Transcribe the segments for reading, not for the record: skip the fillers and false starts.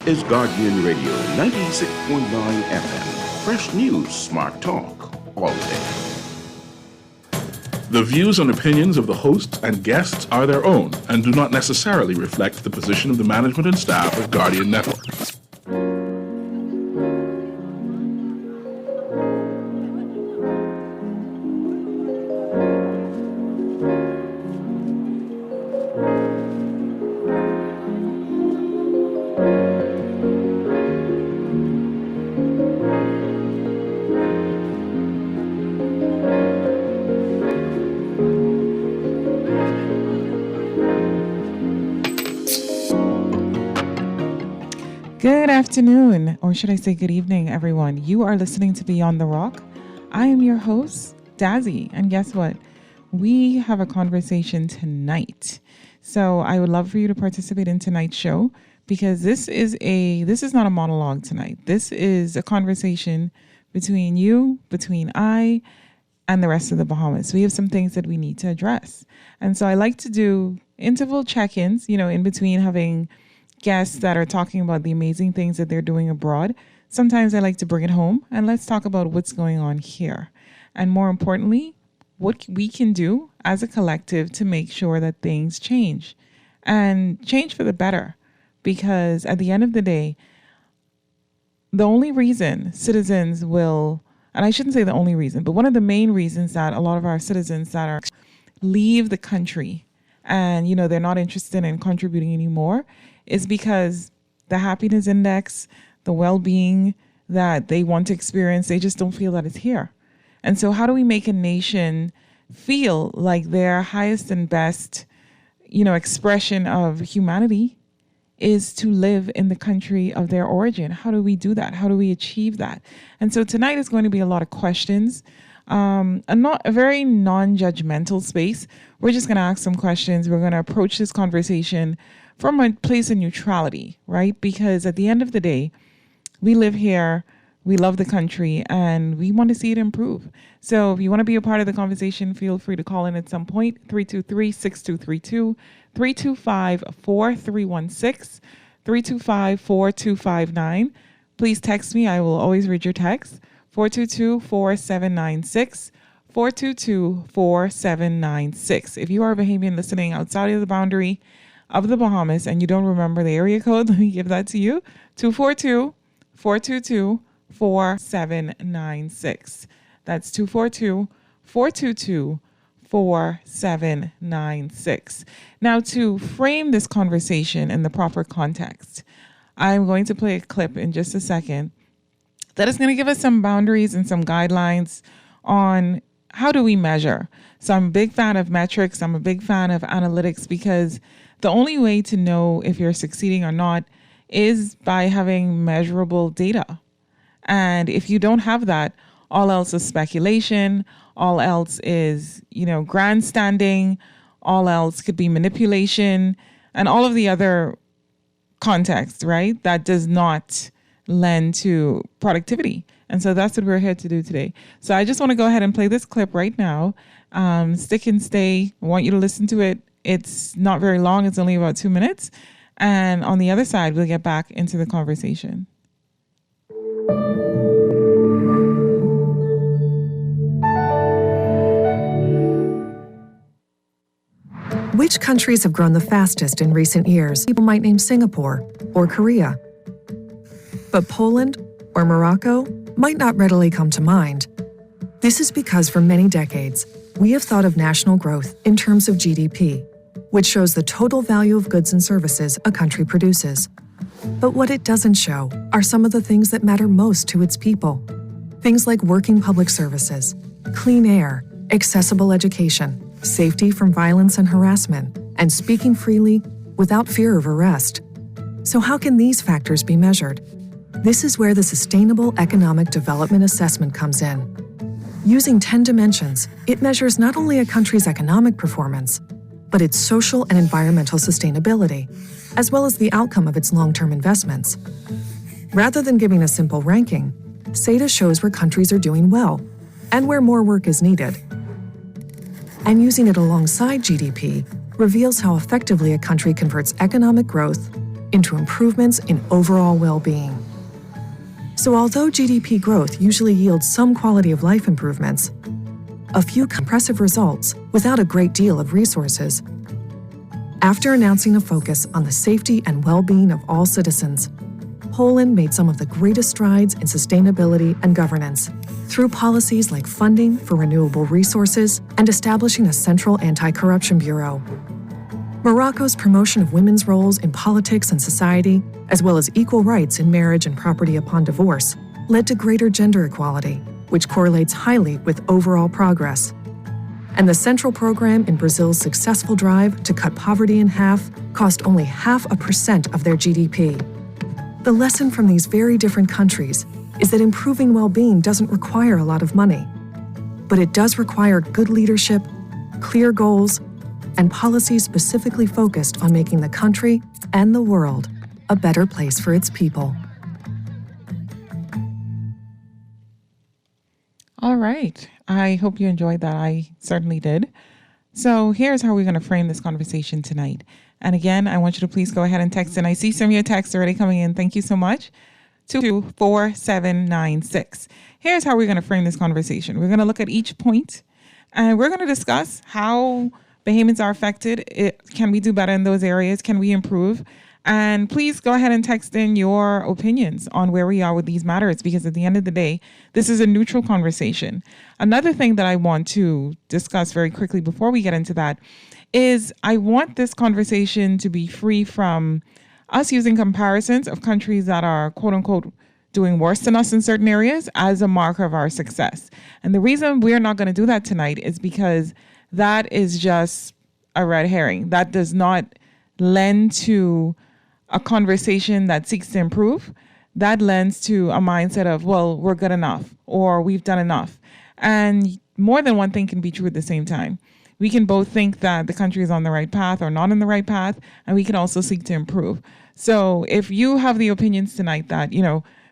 is Guardian Radio 96.9 FM. Fresh news, smart talk, all day. The views and opinions of the hosts and guests are their own and do not necessarily reflect the position of the management and staff of Guardian Network. Good afternoon, or should I say good evening, everyone. You are listening to Beyond the Rock. I am your host, Dazzy, and guess what? We have a conversation tonight. So I would love for you to participate in tonight's show because this is not a monologue tonight. This is a conversation between I, and the rest of the Bahamas. We have some things that we need to address. And so I like to do interval check-ins, in between having guests that are talking about the amazing things that they're doing abroad. Sometimes I like to bring it home and let's talk about what's going on here. And more importantly, what we can do as a collective to make sure that things change and change for the better. Because at the end of the day, the only reason citizens will, and I shouldn't say the only reason, but one of the main reasons that a lot of our citizens that are leave the country and, they're not interested in contributing anymore is because the happiness index, the well-being that they want to experience, they just don't feel that it's here. And so how do we make a nation feel like their highest and best, expression of humanity is to live in the country of their origin? How do we do that? How do we achieve that? And so tonight is going to be a lot of questions, a very non-judgmental space. We're just going to ask some questions. We're going to approach this conversation from a place of neutrality, right? Because at the end of the day, we live here, we love the country, and we want to see it improve. So if you want to be a part of the conversation, feel free to call in at some point, 323-6232, 325-4316, 325-4259. Please text me. I will always read your text, 422-4796, 422-4796. If you are a Bahamian listening outside of the boundary of the Bahamas and you don't remember the area code, let me give that to you, 242-422-4796. That's 242-422-4796. Now, to frame this conversation in the proper context, I'm going to play a clip in just a second that is going to give us some boundaries and some guidelines on how do we measure. So I'm a big fan of metrics. I'm a big fan of analytics because the only way to know if you're succeeding or not is by having measurable data. And if you don't have that, all else is speculation. All else is, grandstanding. All else could be manipulation and all of the other context, right? That does not lend to productivity. And so that's what we're here to do today. So I just want to go ahead and play this clip right now. Stick and stay. I want you to listen to it. It's not very long. It's only about 2 minutes. And on the other side, we'll get back into the conversation. Which countries have grown the fastest in recent years? People might name Singapore or Korea. But Poland or Morocco might not readily come to mind. This is because for many decades, we have thought of national growth in terms of GDP, which shows the total value of goods and services a country produces. But what it doesn't show are some of the things that matter most to its people. Things like working public services, clean air, accessible education, safety from violence and harassment, and speaking freely without fear of arrest. So how can these factors be measured? This is where the Sustainable Economic Development Assessment comes in. Using 10 dimensions, it measures not only a country's economic performance, but its social and environmental sustainability, as well as the outcome of its long-term investments. Rather than giving a simple ranking, SEDA shows where countries are doing well and where more work is needed. And using it alongside GDP reveals how effectively a country converts economic growth into improvements in overall well-being. So although GDP growth usually yields some quality of life improvements, a few impressive results without a great deal of resources. After announcing a focus on the safety and well-being of all citizens, Poland made some of the greatest strides in sustainability and governance through policies like funding for renewable resources and establishing a central anti-corruption bureau. Morocco's promotion of women's roles in politics and society, as well as equal rights in marriage and property upon divorce, led to greater gender equality, which correlates highly with overall progress. And the central program in Brazil's successful drive to cut poverty in half cost only 0.5% of their GDP. The lesson from these very different countries is that improving well-being doesn't require a lot of money, but it does require good leadership, clear goals, and policies specifically focused on making the country and the world a better place for its people. All right. I hope you enjoyed that. I certainly did. So here's how we're going to frame this conversation tonight. And again, I want you to please go ahead and text in. I see some of your texts already coming in. Thank you so much. 24796. Here's how we're going to frame this conversation. We're going to look at each point and we're going to discuss how Bahamians are affected. Can we do better in those areas? Can we improve? And please go ahead and text in your opinions on where we are with these matters, because at the end of the day, this is a neutral conversation. Another thing that I want to discuss very quickly before we get into that is I want this conversation to be free from us using comparisons of countries that are quote unquote doing worse than us in certain areas as a marker of our success. And the reason we're not going to do that tonight is because that is just a red herring. That does not lend to a conversation that seeks to improve. That lends to a mindset of, well, we're good enough or we've done enough. And more than one thing can be true at the same time. We can both think that the country is on the right path or not on the right path, and we can also seek to improve. So if you have the opinions tonight that,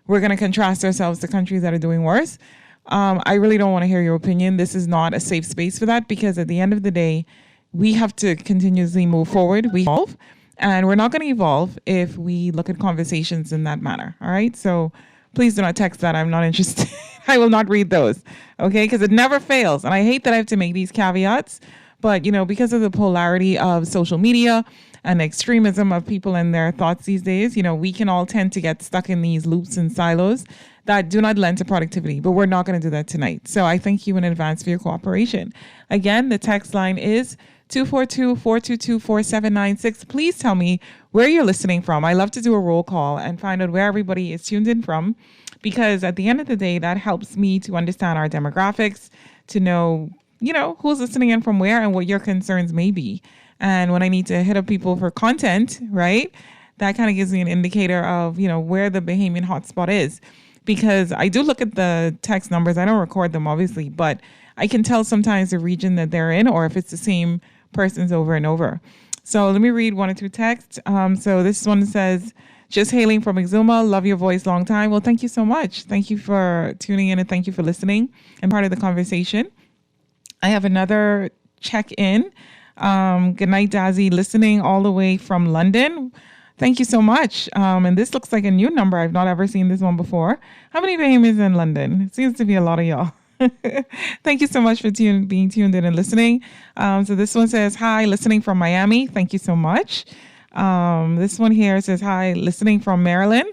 we're going to contrast ourselves to countries that are doing worse, I really don't want to hear your opinion. This is not a safe space for that, because at the end of the day, we have to continuously move forward. We evolve, and we're not going to evolve if we look at conversations in that manner. All right. So please do not text that. I'm not interested. I will not read those. Okay. Because it never fails. And I hate that I have to make these caveats, but because of the polarity of social media and extremism of people and their thoughts these days, we can all tend to get stuck in these loops and silos that do not lend to productivity, but we're not going to do that tonight. So I thank you in advance for your cooperation. Again, the text line is 242-422-4796. Please tell me where you're listening from. I love to do a roll call and find out where everybody is tuned in from, because at the end of the day, that helps me to understand our demographics, to know, who's listening in from where and what your concerns may be. And when I need to hit up people for content, right, that kind of gives me an indicator of, where the Bahamian hotspot is. Because I do look at the text numbers. I don't record them, obviously, but I can tell sometimes the region that they're in or if it's the same persons over and over. So let me read one or two texts. So this one says, just hailing from Exuma, love your voice, long time. Well, thank you so much. Thank you for tuning in and thank you for listening and part of the conversation. I have another check-in. Good night, Dazzy, listening all the way from London. Thank you so much. And this looks like a new number. I've not ever seen this one before. How many Bahamians in London? It seems to be a lot of y'all. Thank you so much for being tuned in and listening. So this one says, hi, listening from Miami. Thank you so much. This one here says, hi, listening from Maryland.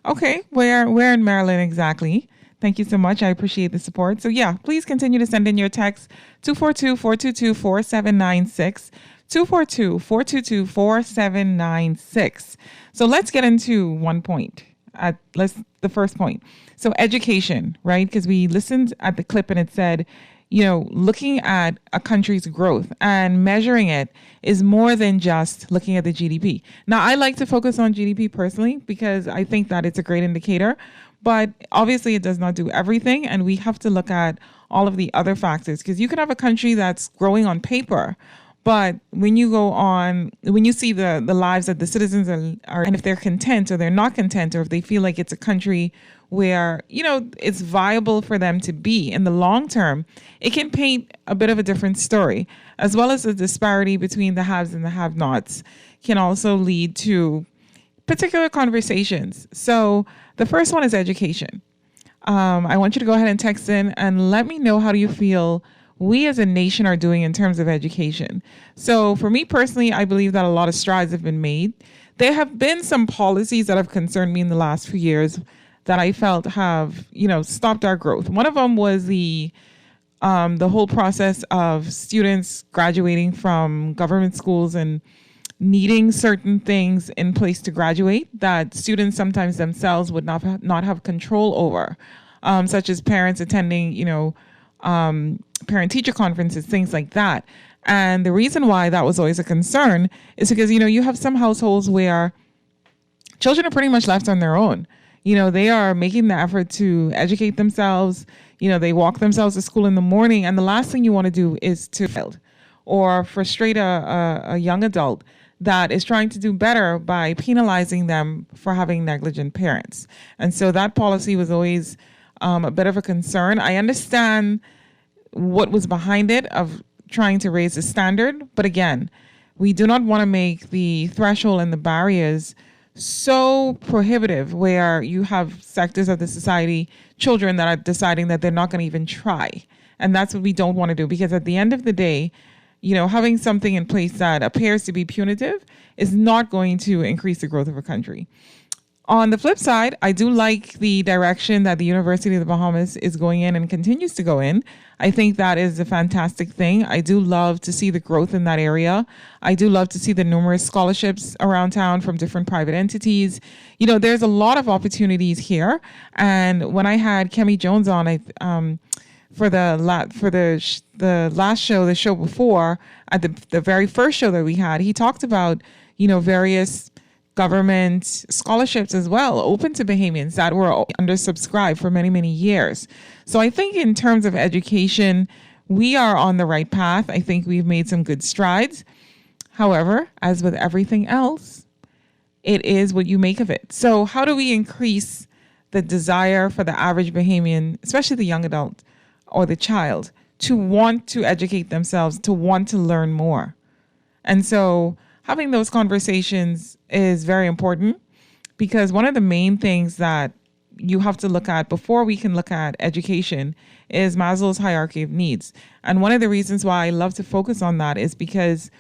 Okay, where in Maryland exactly? Thank you so much. I appreciate the support. So yeah, please continue to send in your text 242-422-4796. 242-422-4796. So let's get into one point. The first point. So education, right? Because we listened at the clip and it said, looking at a country's growth and measuring it is more than just looking at the GDP. Now, I like to focus on GDP personally because I think that it's a great indicator, but obviously it does not do everything. And we have to look at all of the other factors, because you could have a country that's growing on paper, but when you see the lives that the citizens are, and if they're content or they're not content, or if they feel like it's a country where, it's viable for them to be in the long term, it can paint a bit of a different story, as well as the disparity between the haves and the have-nots can also lead to particular conversations. So the first one is education. I want you to go ahead and text in and let me know, how do you feel we as a nation are doing in terms of education. So for me personally, I believe that a lot of strides have been made. There have been some policies that have concerned me in the last few years that I felt have, stopped our growth. One of them was the whole process of students graduating from government schools and needing certain things in place to graduate that students sometimes themselves would not have control over, such as parents attending, parent-teacher conferences, things like that. And the reason why that was always a concern is because, you have some households where children are pretty much left on their own. They are making the effort to educate themselves. They walk themselves to school in the morning. And the last thing you want to do is to fail or frustrate a young adult that is trying to do better by penalizing them for having negligent parents. And so that policy was always a bit of a concern. I understand what was behind it of trying to raise the standard. But again, we do not want to make the threshold and the barriers so prohibitive where you have sectors of the society, children that are deciding that they're not going to even try. And that's what we don't want to do, because at the end of the day, having something in place that appears to be punitive is not going to increase the growth of a country. On the flip side, I do like the direction that the University of the Bahamas is going in and continues to go in. I think that is a fantastic thing. I do love to see the growth in that area. I do love to see the numerous scholarships around town from different private entities. There's a lot of opportunities here. And when I had Kemi Jones on, for the last show, the show before, at the very first show that we had, he talked about, various government scholarships as well, open to Bahamians that were undersubscribed for many, many years. So I think in terms of education, we are on the right path. I think we've made some good strides. However, as with everything else, it is what you make of it. So how do we increase the desire for the average Bahamian, especially the young adult or the child, to want to educate themselves, to want to learn more? And so having those conversations is very important, because one of the main things that you have to look at before we can look at education is Maslow's hierarchy of needs. And one of the reasons why I love to focus on that is because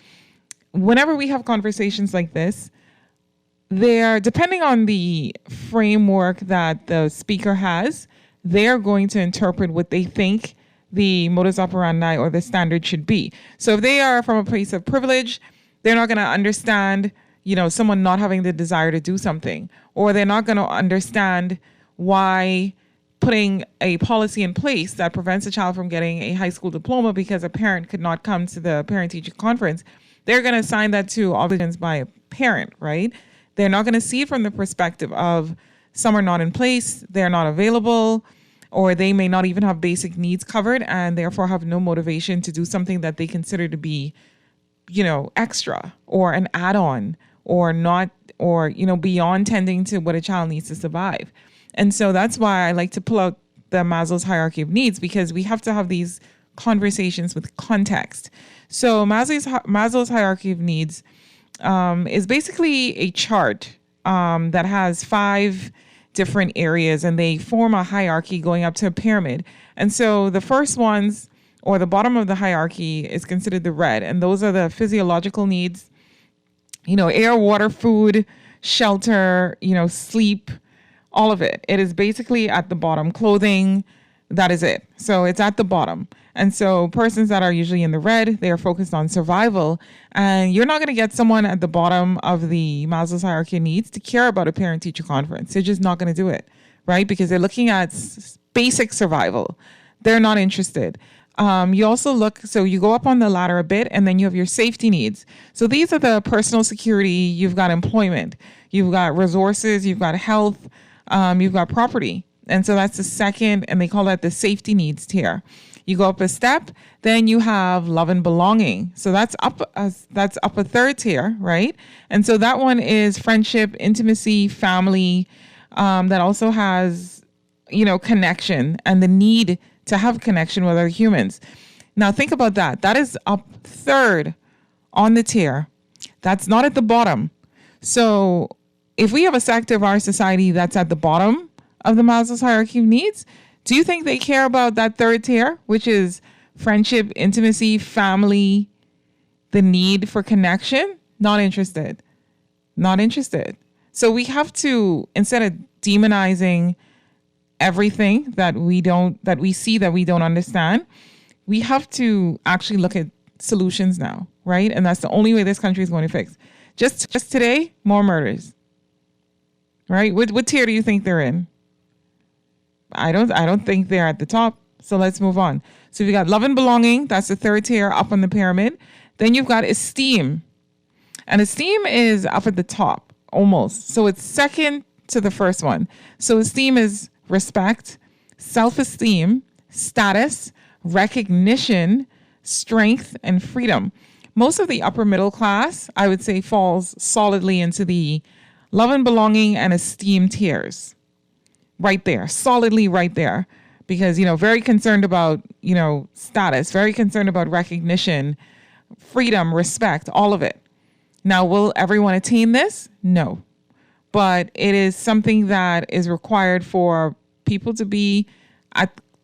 whenever we have conversations like this, they're, depending on the framework that the speaker has, they're going to interpret what they think the modus operandi or the standard should be. So if they are from a place of privilege, they're not going to understand, someone not having the desire to do something, or they're not going to understand why putting a policy in place that prevents a child from getting a high school diploma because a parent could not come to the parent-teacher conference. They're going to assign that to obligations by a parent, right? They're not going to see it from the perspective of some are not in place, they're not available, or they may not even have basic needs covered and therefore have no motivation to do something that they consider to be, extra or an add-on or not, or, beyond tending to what a child needs to survive. And so that's why I like to pull out the Maslow's hierarchy of needs, because we have to have these conversations with context. So Maslow's hierarchy of needs is basically a chart that has 5 different areas, and they form a hierarchy going up to a pyramid. And so the first ones, or the bottom of the hierarchy, is considered the red. And those are the physiological needs, air, water, food, shelter, sleep, all of it. It is basically at the bottom. Clothing, that is it. So it's at the bottom. And so persons that are usually in the red, they are focused on survival. And you're not going to get someone at the bottom of the Maslow's hierarchy of needs to care about a parent-teacher conference. They're just not going to do it, right? Because they're looking at basic survival. They're not interested. You also you go up on the ladder a bit, and then you have your safety needs. So these are the personal security. You've got employment, you've got resources, you've got health, you've got property. And so that's the second, and they call that the safety needs tier. You go up a step, then you have love and belonging. So that's up a third tier, right? And so that one is friendship, intimacy, family, that also has, connection and the need to have connection with other humans. Now think about that. That is up third on the tier. That's not at the bottom. So if we have a sector of our society that's at the bottom of the Maslow's hierarchy of needs, do you think they care about that third tier, which is friendship, intimacy, family, the need for connection? Not interested. Not interested. So we have to, instead of demonizing everything that we see that we don't understand, we have to actually look at solutions now, right? And that's the only way this country is going to fix. Just today, more murders. Right? What tier do you think they're in? I don't think they're at the top. So let's move on. So we got love and belonging. That's the third tier up on the pyramid. Then you've got esteem. And esteem is up at the top, almost. So it's second to the first one. So esteem is respect, self-esteem, status, recognition, strength, and freedom. Most of the upper middle class, I would say, falls solidly into the love and belonging and esteem tiers. Right there, solidly right there. Because, very concerned about, status, very concerned about recognition, freedom, respect, all of it. Now, will everyone attain this? No. But it is something that is required for people to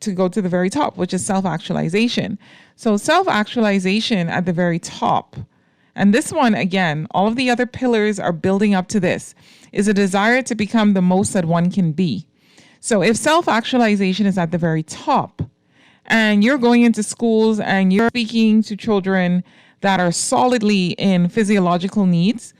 to go to the very top, which is self-actualization. So self-actualization at the very top. And this one, again, all of the other pillars are building up to this, is a desire to become the most that one can be. So if self-actualization is at the very top, and you're going into schools and you're speaking to children that are solidly in physiological needs,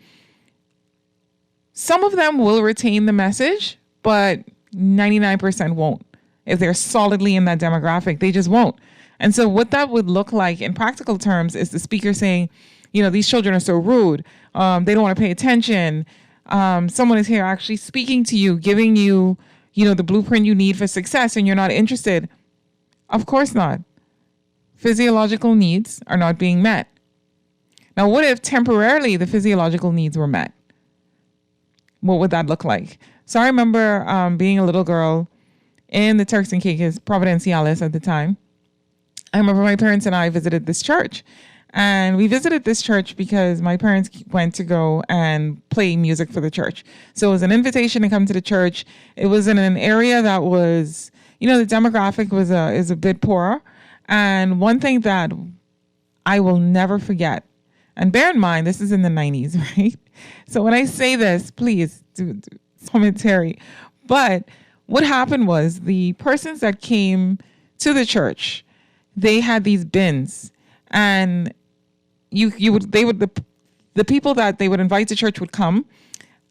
some of them will retain the message, but 99% won't. If they're solidly in that demographic, they just won't. And so what that would look like in practical terms is the speaker saying, these children are so rude. They don't want to pay attention. Someone is here actually speaking to you, giving you, the blueprint you need for success, and you're not interested. Of course not. Physiological needs are not being met. Now, what if temporarily the physiological needs were met? What would that look like? So I remember being a little girl in the Turks and Caicos, Providenciales at the time. I remember my parents and I visited this church. And we visited this church because my parents went to go and play music for the church. So it was an invitation to come to the church. It was in an area that was, the demographic is a bit poorer. And one thing that I will never forget, and bear in mind, this is in the 90s, right? So when I say this, please do commentary. But what happened was the persons that came to the church, they had these bins, and the people that they would invite to church would come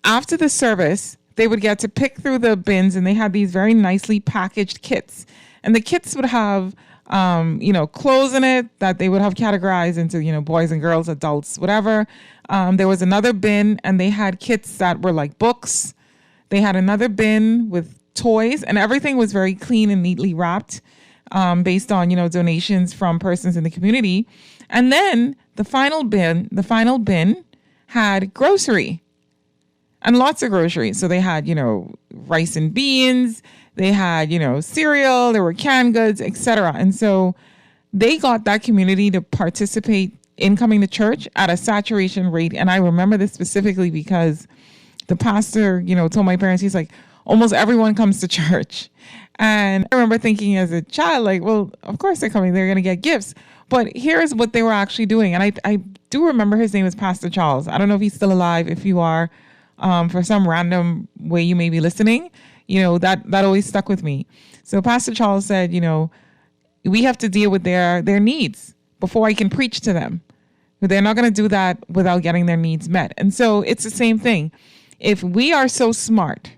after the service. They would get to pick through the bins, and they had these very nicely packaged kits, and the kits would have clothes in it that they would have categorized into boys and girls, adults, whatever. There was another bin, and they had kits that were like books. They had another bin with toys, and everything was very clean and neatly wrapped, based on donations from persons in the community. And then the final bin had grocery, and lots of groceries. So they had rice and beans, they had cereal, there were canned goods, etc. And so they got that community to participate in coming to church at a saturation rate. And I remember this specifically because the pastor told my parents, he's like, almost everyone comes to church. And I remember thinking as a child, like, well, of course they're coming, they're going to get gifts. But here's what they were actually doing. And I do remember his name was Pastor Charles. I don't know if he's still alive. If you are, for some random way you may be listening, that always stuck with me. So Pastor Charles said, we have to deal with their needs before I can preach to them. They're not going to do that without getting their needs met. And so it's the same thing. If we are so smart,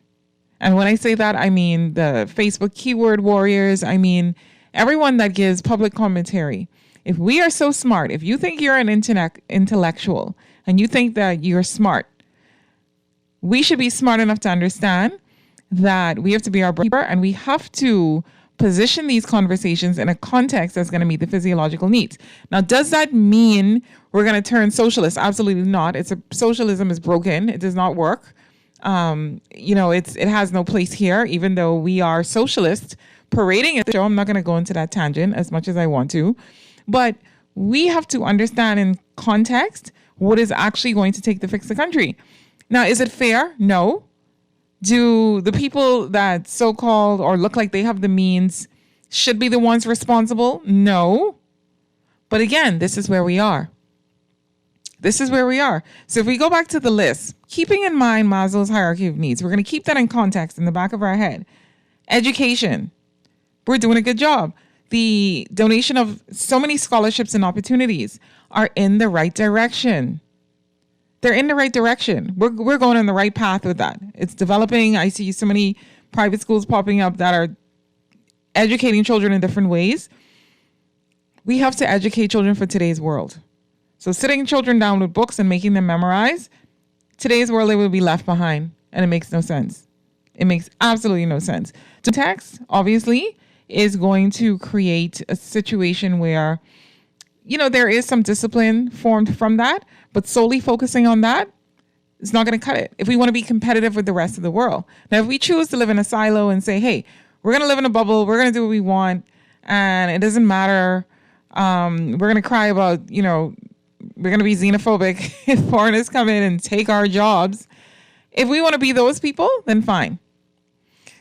and when I say that, I mean the Facebook keyword warriors, I mean everyone that gives public commentary. If we are so smart, if you think you're an intellectual and you think that you're smart, we should be smart enough to understand that we have to be our brother, and we have to position these conversations in a context that's going to meet the physiological needs. Now, does that mean we're going to turn socialist? Absolutely not. Socialism is broken. It does not work. It has no place here, even though we are socialist parading at the show. I'm not going to go into that tangent as much as I want to, but we have to understand in context what is actually going to take to fix the country. Now, is it fair? No. Do the people that so-called or look like they have the means should be the ones responsible? No. But again, this is where we are. This is where we are. So if we go back to the list, keeping in mind Maslow's hierarchy of needs, we're going to keep that in context in the back of our head. Education. We're doing a good job. The donation of so many scholarships and opportunities are in the right direction. They're in the right direction. We're going on the right path with that. It's developing. I see so many private schools popping up that are educating children in different ways. We have to educate children for today's world. So sitting children down with books and making them memorize, today's world, they will be left behind. And it makes no sense. It makes absolutely no sense. So text, obviously, is going to create a situation where, there is some discipline formed from that, but solely focusing on that is not going to cut it if we want to be competitive with the rest of the world. Now, if we choose to live in a silo and say, hey, we're going to live in a bubble, we're going to do what we want, and it doesn't matter, we're going to cry about, we're going to be xenophobic if foreigners come in and take our jobs. If we want to be those people, then fine.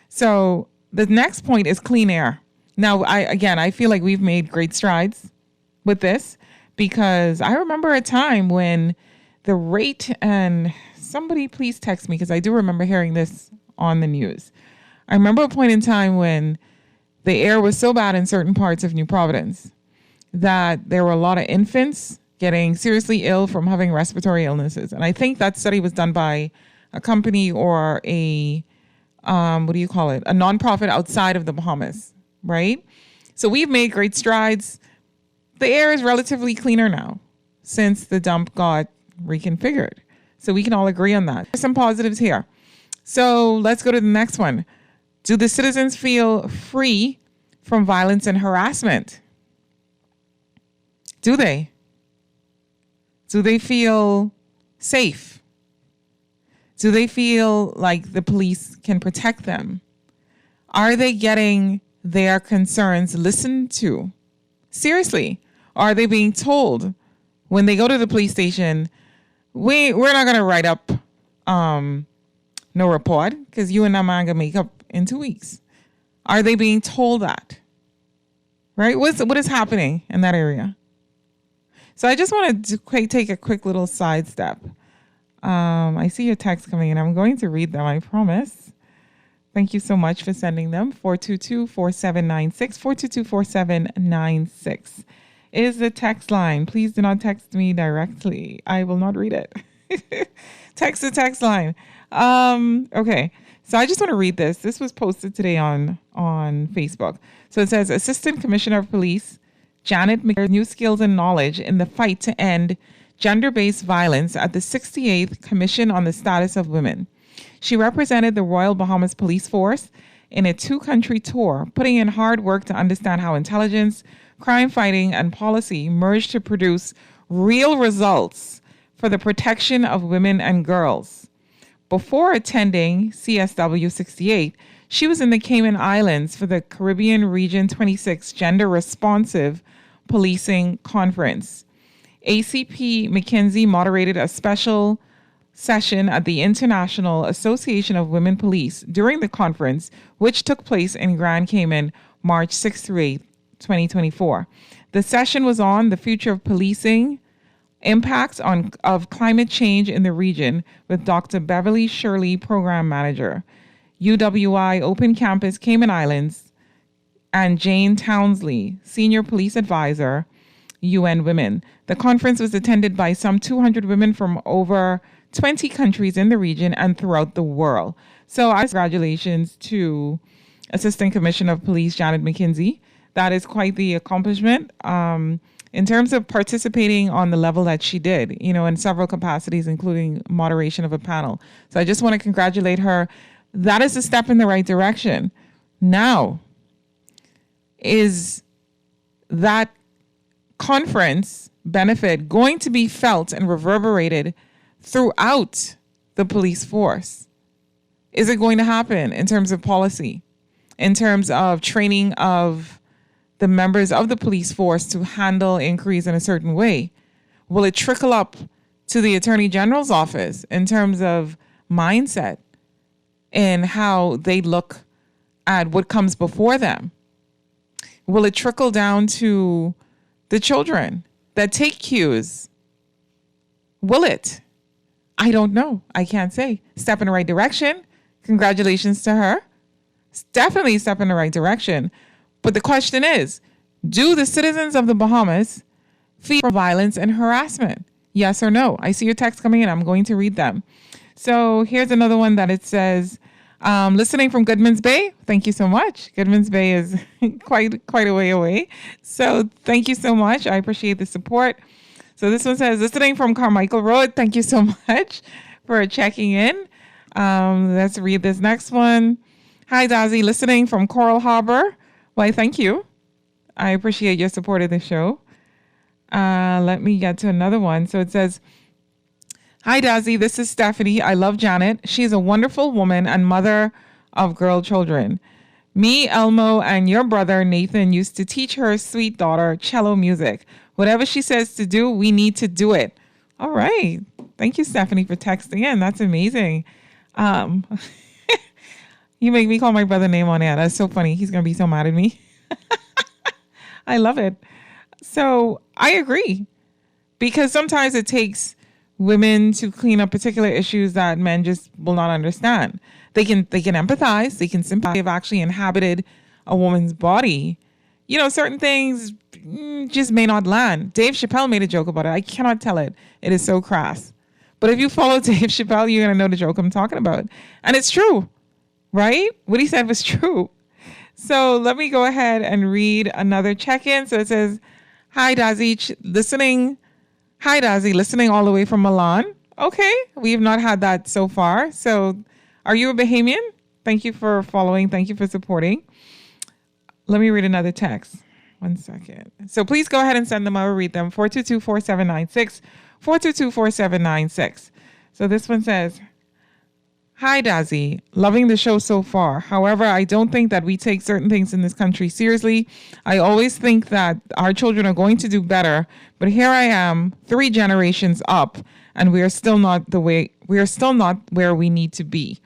So the next point is clean air. Now, I feel like we've made great strides with this because I remember a time when the rate, and somebody please text me because I do remember hearing this on the news. I remember a point in time when the air was so bad in certain parts of New Providence that there were a lot of infants getting seriously ill from having respiratory illnesses. And I think that study was done by a company or a nonprofit outside of the Bahamas, right? So we've made great strides. The air is relatively cleaner now since the dump got reconfigured. So we can all agree on that. There's some positives here. So let's go to the next one. Do the citizens feel free from violence and harassment? Do they? Do they feel safe? Do they feel like the police can protect them? Are they getting their concerns listened to? Seriously, are they being told when they go to the police station, we're not going to write up no report because you and that man gonna make up in 2 weeks? Are they being told that? Right? What is happening in that area? So I just want to take a quick little sidestep. I see your text coming in. I'm going to read them, I promise. Thank you so much for sending them. 422-4796. 422-4796 is the text line. Please do not text me directly. I will not read it. Text the text line. Okay. So I just want to read this. This was posted today on Facebook. So it says, Assistant Commissioner of Police Janet McCare's new skills and knowledge in the fight to end gender-based violence at the 68th Commission on the Status of Women. She represented the Royal Bahamas Police Force in a 2-country tour, putting in hard work to understand how intelligence, crime fighting, and policy merge to produce real results for the protection of women and girls. Before attending CSW 68, she was in the Cayman Islands for the Caribbean Region 26 Gender Responsive Policing Conference. ACP McKenzie moderated a special session at the International Association of Women Police during the conference, which took place in Grand Cayman, March 6 through 8, 2024. The session was on the future of policing, impacts of climate change in the region with Dr. Beverly Shirley, Program Manager, UWI Open Campus Cayman Islands, and Jane Townsley, Senior Police Advisor, UN Women. The conference was attended by some 200 women from over 20 countries in the region and throughout the world. So congratulations to Assistant Commissioner of Police Janet McKenzie. That is quite the accomplishment in terms of participating on the level that she did, in several capacities, including moderation of a panel. So I just want to congratulate her. That is a step in the right direction. Now, is that conference benefit going to be felt and reverberated throughout the police force? Is it going to happen in terms of policy, in terms of training of the members of the police force to handle inquiries in a certain way? Will it trickle up to the Attorney General's office in terms of mindset and how they look at what comes before them? Will it trickle down to the children that take cues? Will it? I don't know. I can't say. Step in the right direction. Congratulations to her. Definitely a step in the right direction. But the question is, do the citizens of the Bahamas fear violence and harassment? Yes or no? I see your text coming in. I'm going to read them. So here's another one that it says, listening from Goodman's Bay. Thank you so much. Goodman's Bay is quite a way away. So thank you so much. I appreciate the support. So this one says, listening from Carmichael Road. Thank you so much for checking in. Let's read this next one. Hi, Dazzy. Listening from Coral Harbor. Why, thank you. I appreciate your support of the show. Let me get to another one. So it says, hi, Dazzy. This is Stephanie. I love Janet. She's a wonderful woman and mother of girl children. Me, Elmo, and your brother, Nathan, used to teach her sweet daughter cello music. Whatever she says to do, we need to do it. All right. Thank you, Stephanie, for texting in. That's amazing. You make me call my brother name on air. That's so funny. He's going to be so mad at me. I love it. So I agree, because sometimes it takes women to clean up particular issues that men just will not understand. They can empathize. They can sympathize. They've actually inhabited a woman's body. You know, certain things just may not land. Dave Chappelle made a joke about it. I cannot tell it. It is so crass. But if you follow Dave Chappelle, you're going to know the joke I'm talking about. And it's true, right? What he said was true. So let me go ahead and read another check-in. So it says, hi, Dazzy, listening. Hi, Dazzy, listening all the way from Milan. Okay, we've not had that so far. So are you a Bahamian? Thank you for following. Thank you for supporting. Let me read another text. 1 second. So please go ahead and send them. I will read them. 422-4796. 422-4796. So this one says, hi, Dazzy. Loving the show so far. However, I don't think that we take certain things in this country seriously. I always think that our children are going to do better. But here I am, 3 generations up, and we are still not where we need to be.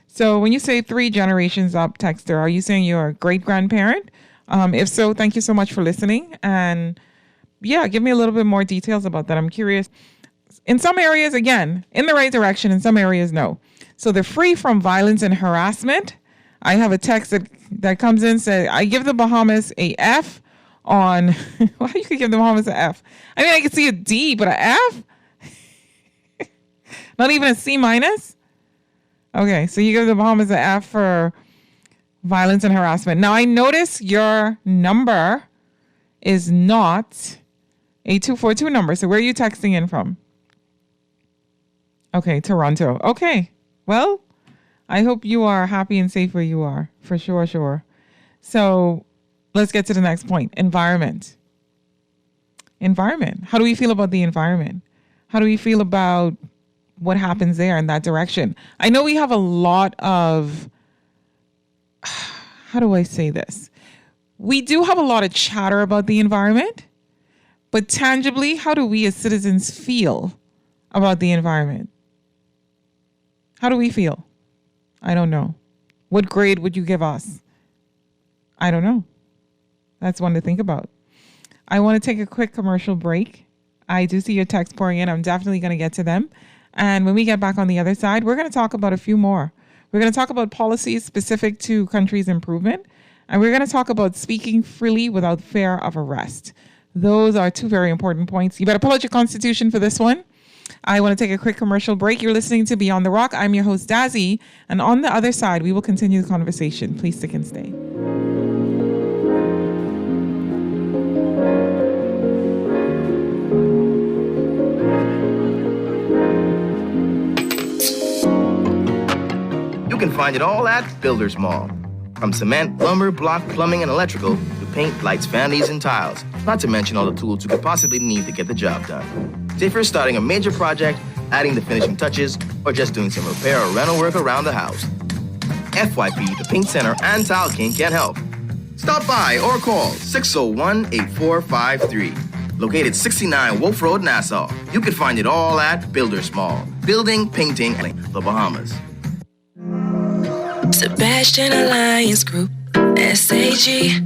So when you say 3 generations up, Texter, are you saying you're a great-grandparent? If so, thank you so much for listening. And yeah, give me a little bit more details about that. I'm curious. In some areas, again, in the right direction. In some areas, no. So they're free from violence and harassment. I have a text that comes in, says, I give the Bahamas a F on, well, you could give the Bahamas an F. I mean, I could see a D, but an F? Not even a C minus? Okay, so you give the Bahamas an F for violence and harassment. Now, I notice your number is not a 242 number. So where are you texting in from? Okay, Toronto. Okay, well, I hope you are happy and safe where you are. For sure. So let's get to the next point. Environment. How do we feel about the environment? How do we feel about what happens there in that direction? I know we have a lot of, how do I say this? We do have a lot of chatter about the environment, but tangibly, how do we as citizens feel about the environment? How do we feel? I don't know. What grade would you give us? I don't know. That's one to think about. I want to take a quick commercial break. I do see your text pouring in. I'm definitely going to get to them. And when we get back on the other side, we're going to talk about a few more. We're going to talk about policies specific to countries' improvement. And we're going to talk about speaking freely without fear of arrest. Those are 2 very important points. You better pull out your Constitution for this one. I want to take a quick commercial break. You're listening to Beyond the Rock. I'm your host, Dazzy. And on the other side, we will continue the conversation. Please stick and stay. You can find it all at Builders Mall. From cement, lumber, block, plumbing, and electrical, to paint, lights, vanities, and tiles. Not to mention all the tools you could possibly need to get the job done. Say if you're starting a major project, adding the finishing touches, or just doing some repair or rental work around the house. FYP, the Paint Center, and Tile King can help. Stop by or call 601-8453. located 69 Wolf Road, Nassau. You can find it all at Builders Mall. Building, painting, the Bahamas. Sebastian Alliance Group, SAG,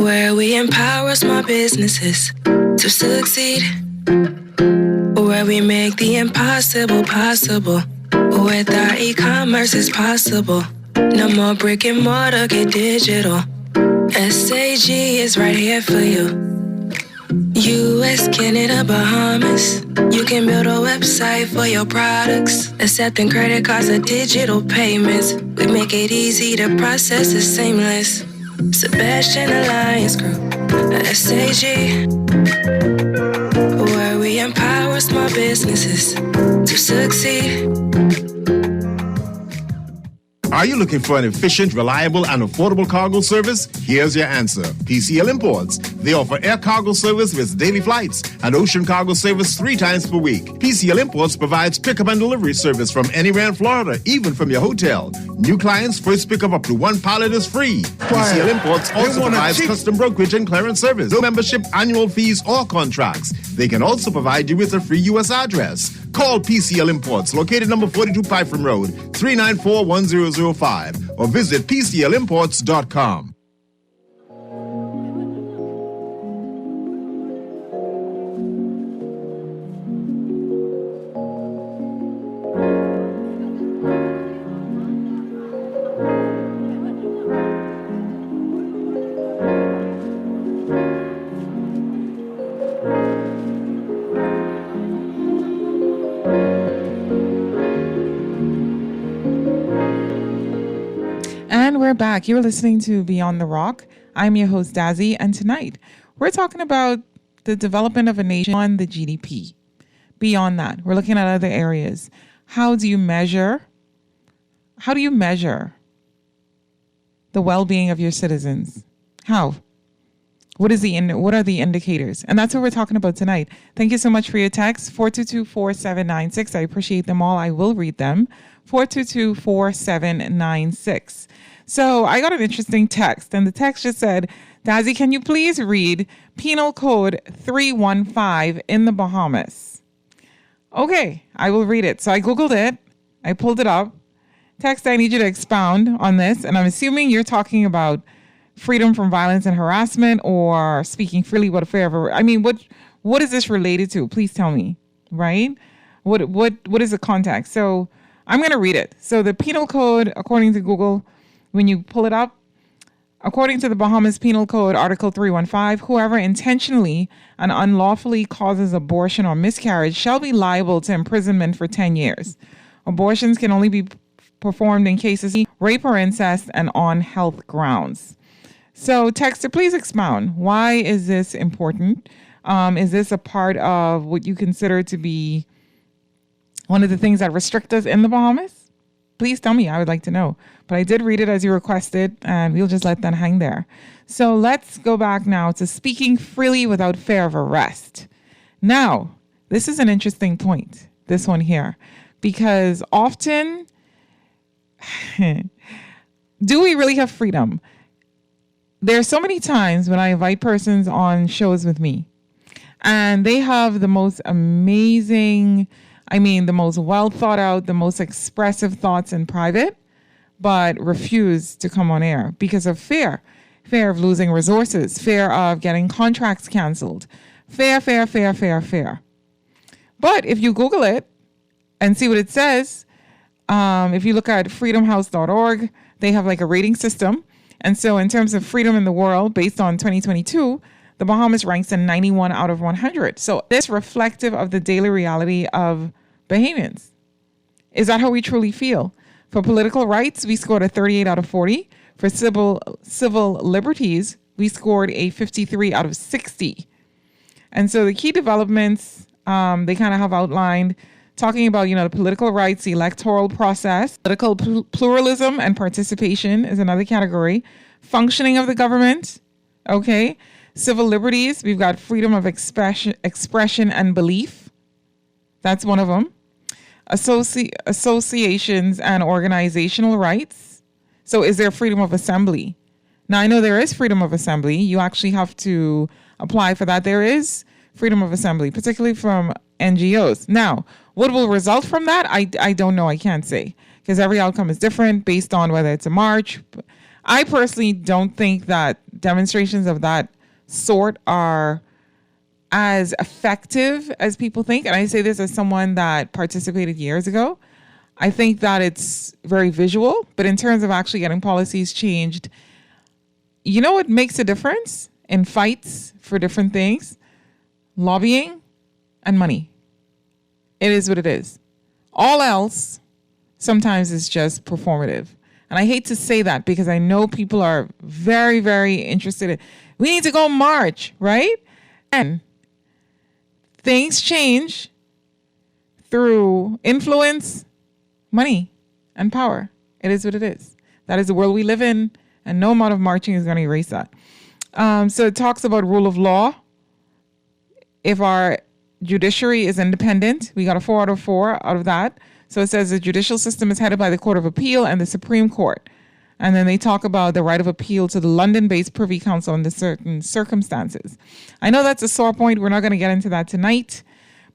where we empower small businesses to succeed, where we make the impossible possible. With our e-commerce is possible. No more brick and mortar, get digital. SAG is right here for you. US, Canada, Bahamas. You can build a website for your products, accepting credit cards or digital payments. We make it easy, the process is seamless. Sebastian Alliance Group, SAG, where we empower small businesses to succeed. Are you looking for an efficient, reliable, and affordable cargo service? Here's your answer. PCL Imports. They offer air cargo service with daily flights and ocean cargo service 3 times per week. PCL Imports provides pickup and delivery service from anywhere in Florida, even from your hotel. New clients first pickup up to 1 pallet is free. PCL Imports also provides custom brokerage and clearance service. No membership, annual fees, or contracts. They can also provide you with a free U.S. address. Call PCL Imports, located number 42 Python Road, 394-1005, or visit PCLimports.com. We're back. You're listening to Beyond the Rock. I'm your host, Dazzy, and tonight we're talking about the development of a nation on the GDP. Beyond that, we're looking at other areas. How do you measure the well-being of your citizens? How? What are the indicators? And that's what we're talking about tonight. Thank you so much for your text, 422-4796. I appreciate them all. I will read them. 422-4796. So I got an interesting text, and the text just said, Dazzy, can you please read Penal Code 315 in the Bahamas? Okay, I will read it. So I Googled it. I pulled it up. Text, I need you to expound on this. And I'm assuming you're talking about freedom from violence and harassment, or speaking freely without fear of what is this related to? Please tell me, right? What is the context? So I'm going to read it. So the Penal Code, according to Google, when you pull it up, according to the Bahamas Penal Code, Article 315, whoever intentionally and unlawfully causes abortion or miscarriage shall be liable to imprisonment for 10 years. Abortions can only be performed in cases of rape or incest and on health grounds. So, Texter, please expound. Why is this important? Is this a part of what you consider to be one of the things that restrict us in the Bahamas? Please tell me. I would like to know. But I did read it as you requested, and we'll just let that hang there. So let's go back now to speaking freely without fear of arrest. Now, this is an interesting point, this one here, because often, do we really have freedom? There's so many times when I invite persons on shows with me, and they have the most amazing, the most well thought out, the most expressive thoughts in private, but refuse to come on air because of fear of losing resources, fear of getting contracts canceled, fear. But if you Google it and see what it says, if you look at freedomhouse.org, they have like a rating system. And so in terms of freedom in the world, based on 2022, the Bahamas ranks in 91 out of 100. So this reflective of the daily reality of Bahamians. Is that how we truly feel? For political rights, we scored a 38 out of 40. For civil liberties, we scored a 53 out of 60. And so the key developments they kind of have outlined, talking about, the political rights, the electoral process, political pluralism and participation is another category. Functioning of the government, okay. Civil liberties, we've got freedom of expression and belief. That's one of them. Associations and organizational rights. So is there freedom of assembly? Now, I know there is freedom of assembly. You actually have to apply for that. There is freedom of assembly, particularly from NGOs. Now, what will result from that? I don't know. I can't say, because every outcome is different based on whether it's a march. I personally don't think that demonstrations of that sort are as effective as people think. And I say this as someone that participated years ago. I think that it's very visual, but in terms of actually getting policies changed, you know what makes a difference in fights for different things? Lobbying and money. It is what it is. All else sometimes is just performative. And I hate to say that because I know people are very, very interested in, we need to go march, right? And things change through influence, money, and power. It is what it is. That is the world we live in, and no amount of marching is going to erase that. So it talks about rule of law. If our judiciary is independent, we got a 4 out of 4 out of that. So it says the judicial system is headed by the Court of Appeal and the Supreme Court. And then they talk about the right of appeal to the London-based Privy Council under certain circumstances. I know that's a sore point. We're not going to get into that tonight.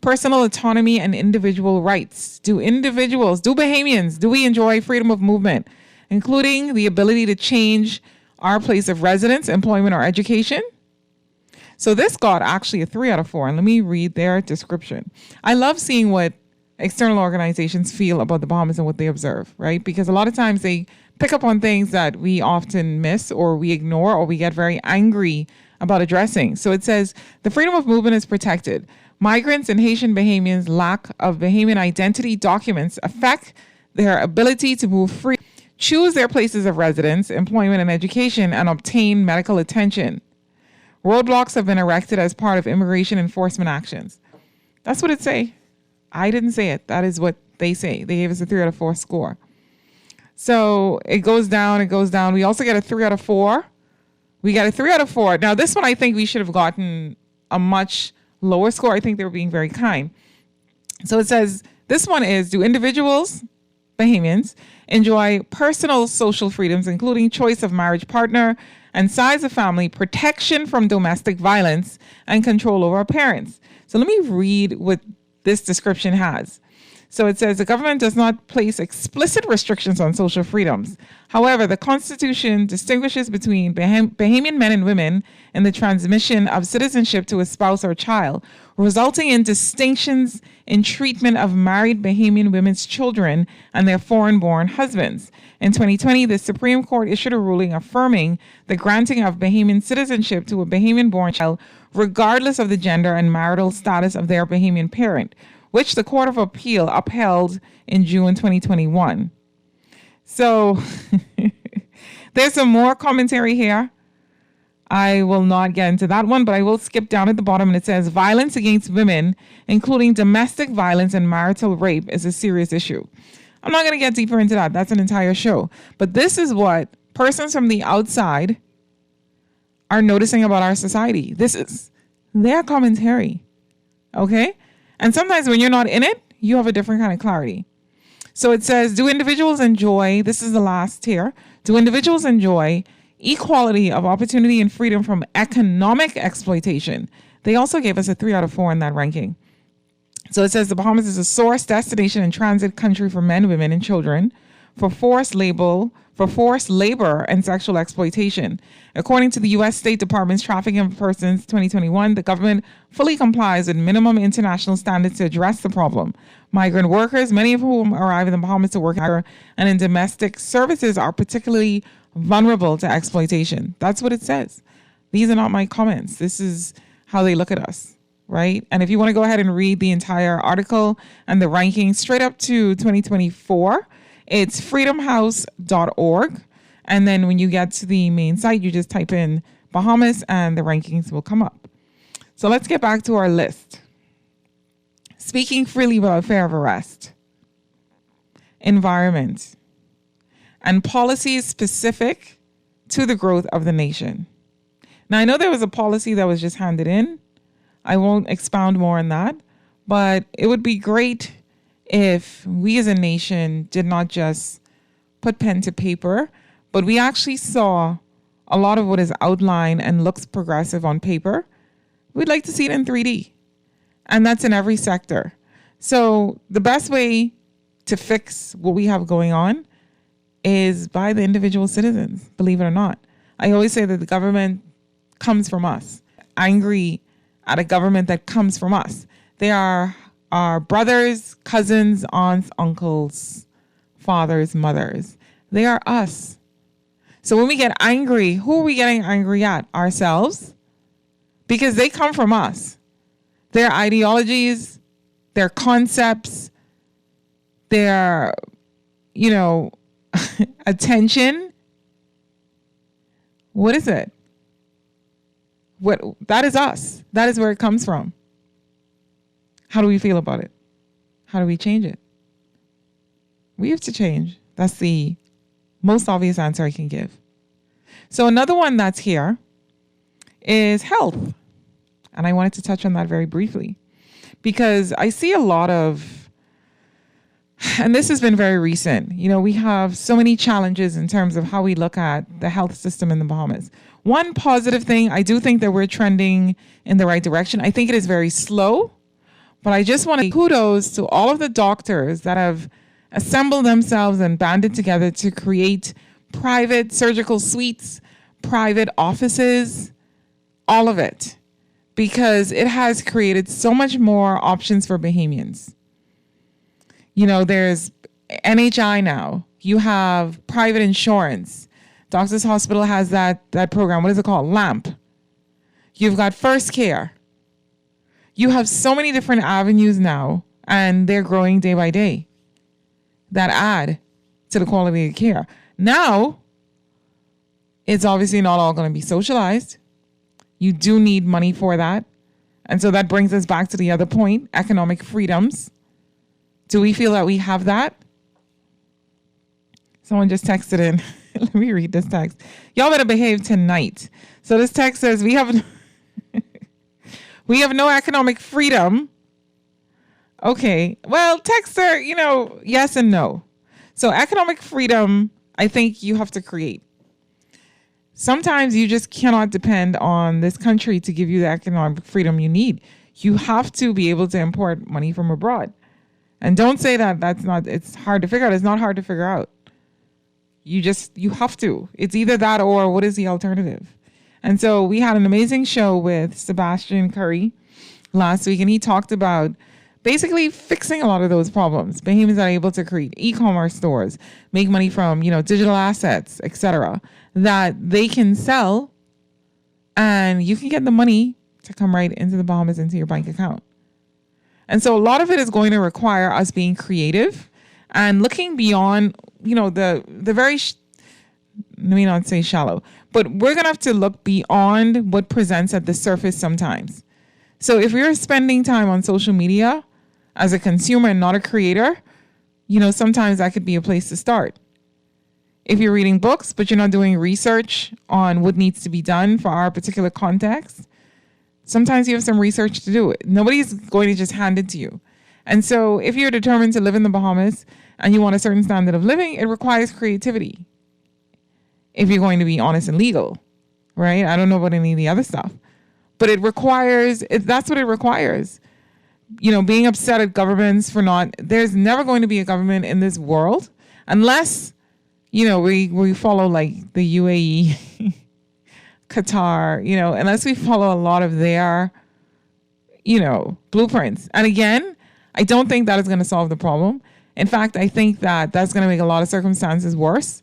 Personal autonomy and individual rights. Do Bahamians, do we enjoy freedom of movement, including the ability to change our place of residence, employment, or education? So this got actually a 3 out of 4. And let me read their description. I love seeing what external organizations feel about the Bahamas and what they observe, right? Because a lot of times they pick up on things that we often miss or we ignore or we get very angry about addressing. So it says the freedom of movement is protected. Migrants and Haitian Bahamians' lack of Bahamian identity documents affect their ability to move free, choose their places of residence, employment, and education, and obtain medical attention. Roadblocks have been erected as part of immigration enforcement actions. That's what it say. I didn't say it. That is what they say. They gave us a 3 out of 4 score. So it goes down, it goes down. We also get a 3 out of 4. We got a 3 out of 4. Now, this one, I think we should have gotten a much lower score. I think they were being very kind. So it says, this one is, do individuals, Bahamians, enjoy personal social freedoms, including choice of marriage partner and size of family, protection from domestic violence, and control over parents? So let me read what this description has. So it says the government does not place explicit restrictions on social freedoms. However, the Constitution distinguishes between Bahamian men and women in the transmission of citizenship to a spouse or child, resulting in distinctions in treatment of married Bahamian women's children and their foreign-born husbands. In 2020, the Supreme Court issued a ruling affirming the granting of Bahamian citizenship to a Bahamian-born child, regardless of the gender and marital status of their Bahamian parent, which the Court of Appeal upheld in June 2021. So there's some more commentary here. I will not get into that one, but I will skip down at the bottom, and it says violence against women, including domestic violence and marital rape, is a serious issue. I'm not going to get deeper into that. That's an entire show. But this is what persons from the outside are noticing about our society. This is their commentary. Okay? And sometimes when you're not in it, you have a different kind of clarity. So it says, do individuals enjoy, this is the last tier, do individuals enjoy equality of opportunity and freedom from economic exploitation? They also gave us a 3 out of 4 in that ranking. So it says the Bahamas is a source, destination, and transit country for men, women, and children for forced labor and sexual exploitation. According to the U.S. State Department's Trafficking of Persons 2021, the government fully complies with minimum international standards to address the problem. Migrant workers, many of whom arrive in the Bahamas to work and in domestic services, are particularly vulnerable to exploitation. That's what it says. These are not my comments. This is how they look at us, right? And if you want to go ahead and read the entire article and the ranking straight up to 2024, it's freedomhouse.org. And then when you get to the main site, you just type in Bahamas and the rankings will come up. So let's get back to our list. Speaking freely without fear of arrest. Environment. And policies specific to the growth of the nation. Now, I know there was a policy that was just handed in. I won't expound more on that, but it would be great if we as a nation did not just put pen to paper, but we actually saw a lot of what is outlined and looks progressive on paper we'd like to see it in 3D. And that's in every sector. So the best way to fix what we have going on is by the individual citizens, believe it or not. I always say that the government comes from us. Angry at a government that comes from us. They are our brothers, cousins, aunts, uncles, fathers, mothers. They are us. So when we get angry, who are we getting angry at? Ourselves. Because they come from us. Their ideologies, their concepts, their, attention. What is it? That is us. That is where it comes from. How do we feel about it? How do we change it? We have to change. That's the most obvious answer I can give. So another one that's here is health. And I wanted to touch on that very briefly because I see a lot of, and this has been very recent, we have so many challenges in terms of how we look at the health system in the Bahamas. One positive thing, I do think that we're trending in the right direction. I think it is very slow, but I just want to kudos to all of the doctors that have assembled themselves and banded together to create private surgical suites, private offices, all of it, because it has created so much more options for Bahamians. There's NHI now. You have private insurance. Doctors Hospital has that program. What is it called? LAMP. You've got First Care. You have so many different avenues now, and they're growing day by day that add to the quality of care. Now, it's obviously not all going to be socialized. You do need money for that. And so that brings us back to the other point, economic freedoms. Do we feel that we have that? Someone just texted in. Let me read this text. Y'all better behave tonight. So this text says, we have no economic freedom. Okay. Well, texter, yes and no. So economic freedom, I think you have to create. Sometimes you just cannot depend on this country to give you the economic freedom you need. You have to be able to import money from abroad. And don't say that it's hard to figure out. It's not hard to figure out. You have to. It's either that or what is the alternative? And so we had an amazing show with Sebastian Curry last week, and he talked about basically fixing a lot of those problems. Bahamians are able to create e-commerce stores, make money from, digital assets, etc., that they can sell, and you can get the money to come right into the Bahamas, into your bank account. And so a lot of it is going to require us being creative and looking beyond, the very, let me not say shallow, but we're going to have to look beyond what presents at the surface sometimes. So if you're spending time on social media as a consumer and not a creator, sometimes that could be a place to start. If you're reading books, but you're not doing research on what needs to be done for our particular context, sometimes you have some research to do. Nobody's going to just hand it to you. And so if you're determined to live in the Bahamas and you want a certain standard of living, it requires creativity. If you're going to be honest and legal, right? I don't know about any of the other stuff, but that's what it requires. Being upset at governments there's never going to be a government in this world unless, we follow like the UAE, Qatar, unless we follow a lot of their, blueprints. And again, I don't think that is going to solve the problem. In fact, I think that that's going to make a lot of circumstances worse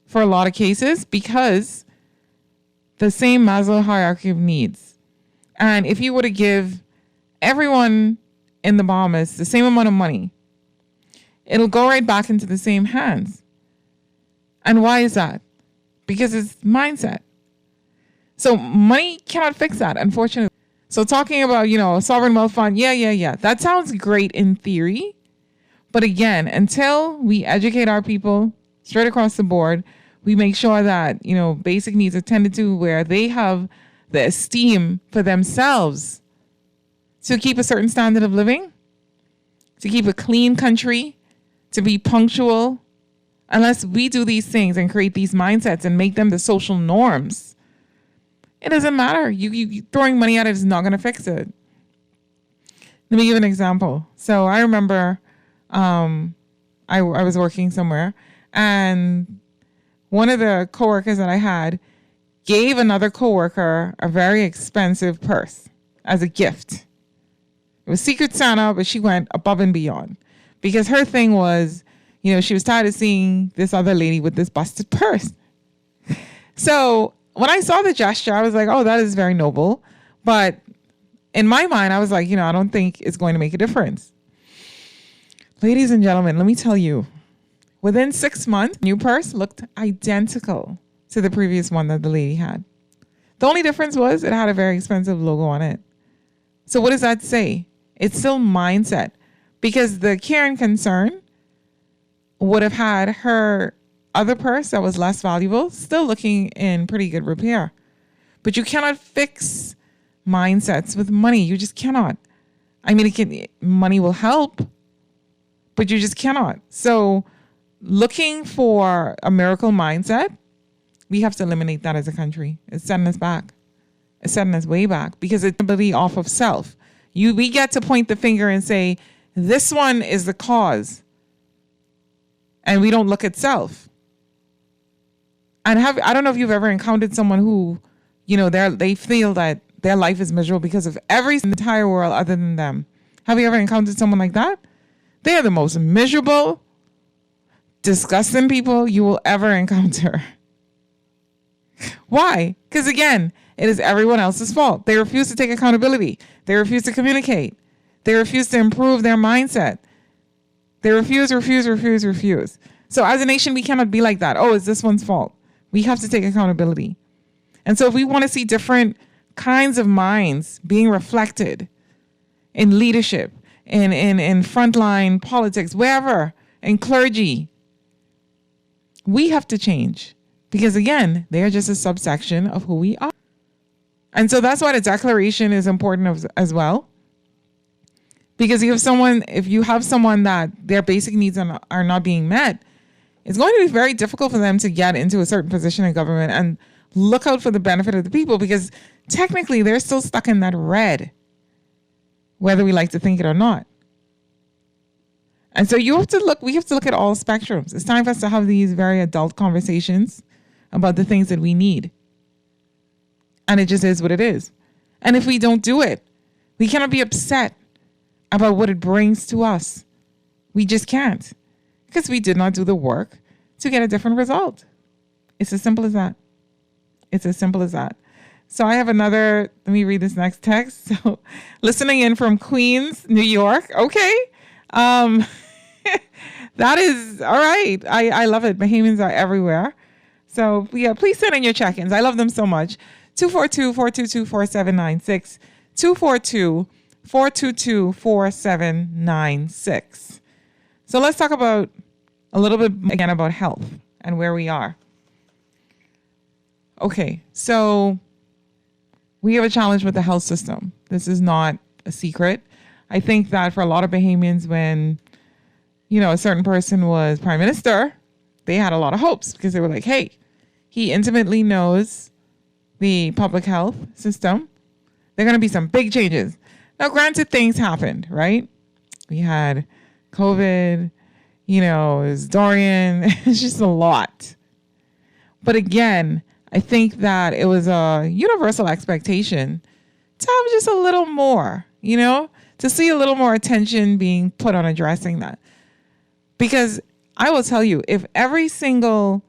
for a lot of cases because the same Maslow hierarchy of needs. And if you were to give everyone in the Bahamas the same amount of money, it'll go right back into the same hands. And why is that? Because it's mindset. So money cannot fix that, unfortunately. So talking about, a sovereign wealth fund, yeah. That sounds great in theory. But again, until we educate our people straight across the board, we make sure that, basic needs are tended to where they have the esteem for themselves to keep a certain standard of living, to keep a clean country, to be punctual. Unless we do these things and create these mindsets and make them the social norms, It doesn't matter. You throwing money at it is not going to fix it. Let me give an example. So I remember I was working somewhere, and one of the coworkers that I had gave another coworker a very expensive purse as a gift. It was Secret Santa, but she went above and beyond because her thing was, you know, she was tired of seeing this other lady with this busted purse. So when I saw the gesture, I was like, oh, that is very noble. But in my mind, I was like, you know, I don't think it's going to make a difference. Ladies and gentlemen, let me tell you, within 6 months, new purse looked identical to the previous one that the lady had. The only difference was it had a very expensive logo on it. So what does that say? It's still mindset, because the care and concern would have had her other purse that was less valuable still looking in pretty good repair. But you cannot fix mindsets with money. You just cannot. I mean, money will help, but you just cannot. So looking for a miracle mindset, we have to eliminate that as a country. It's setting us back. It's setting us way back because it's ability off of self. We get to point the finger and say, this one is the cause. And we don't look at self. And I don't know if you've ever encountered someone who, you know, they feel that their life is miserable because of every entire world other than them. Have you ever encountered someone like that? They are the most miserable, disgusting people you will ever encounter. Why? Because again, it is everyone else's fault. They refuse to take accountability. They refuse to communicate. They refuse to improve their mindset. They refuse. So as a nation, we cannot be like that. Oh, it's this one's fault. We have to take accountability. And so if we want to see different kinds of minds being reflected in leadership, in frontline politics, wherever, in clergy, we have to change. Because again, they are just a subsection of who we are. And so that's why the declaration is important as well. Because if you have someone that their basic needs are not being met, it's going to be very difficult for them to get into a certain position in government and look out for the benefit of the people, because technically they're still stuck in that red, whether we like to think it or not. And so we have to look at all spectrums. It's time for us to have these very adult conversations about the things that we need. And it just is what it is. And if we don't do it, we cannot be upset about what it brings to us. We just can't, because we did not do the work to get a different result. It's as simple as that. It's as simple as that. So I have let me read this next text. So listening in from Queens, New York. Okay. That is all right. I love it. Bahamians are everywhere. So yeah, please send in your check-ins. I love them so much. 242-422-4796. 242-422-4796. So let's talk a little bit again about health and where we are. Okay, so we have a challenge with the health system. This is not a secret. I think that for a lot of Bahamians, when, you know, a certain person was prime minister, they had a lot of hopes because they were like, hey, he intimately knows the public health system. There are going to be some big changes. Now, granted, things happened, right? We had COVID, you know, it was Dorian. It's just a lot. But again, I think that it was a universal expectation to have just a little more, you know, to see a little more attention being put on addressing that. Because I will tell you, if every single